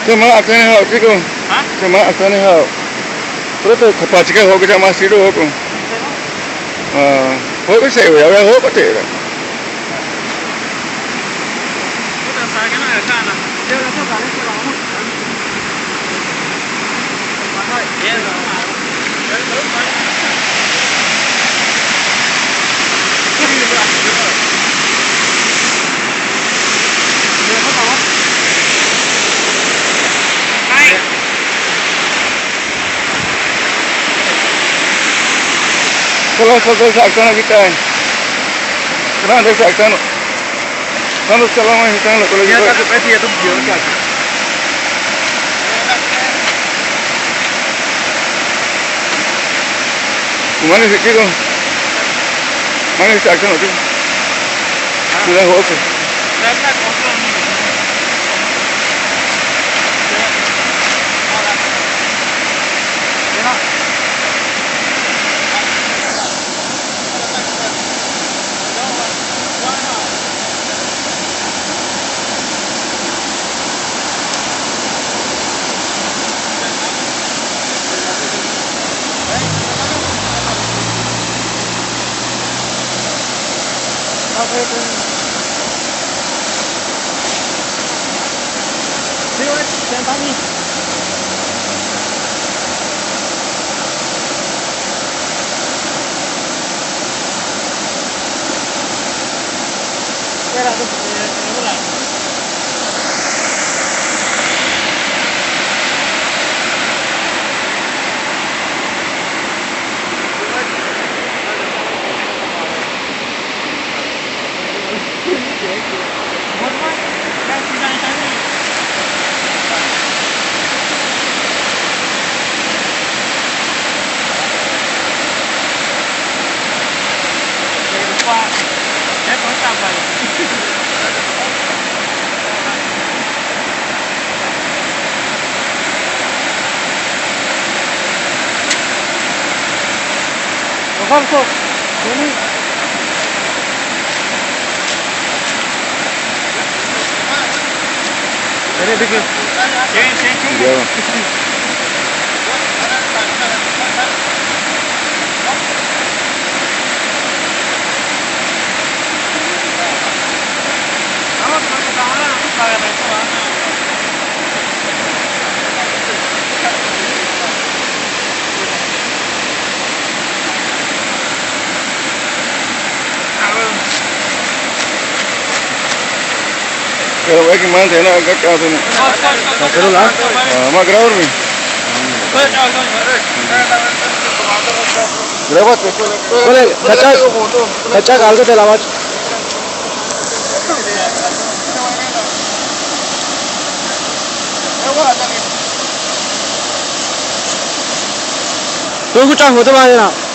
Cuma akan hal itu. Hah? Cuma akan hal. Terus tu kepastikan hal kita masih itu aku. Hal cái sẹo vậy, hal có thể. Udah saya kena kan lah. Dia dah tak balik ke lama. Mana? Dia dah. Dia terus balik. Kalau saksan kita, kenapa saksan? Kalau selama kita kalau Dia tak berarti itu dia tak. Mana sih kau? Mana saksan itu? Sudah hoki. Saya tak kosong. Farko. Ini. Ini dikit. Ya. Kalau baik gimana saya nak agak kau tu ni. Terus lah. Mak ground ni. Lewat. Boleh. Baca kalau tu lewat. Tunggu cang, foto mana?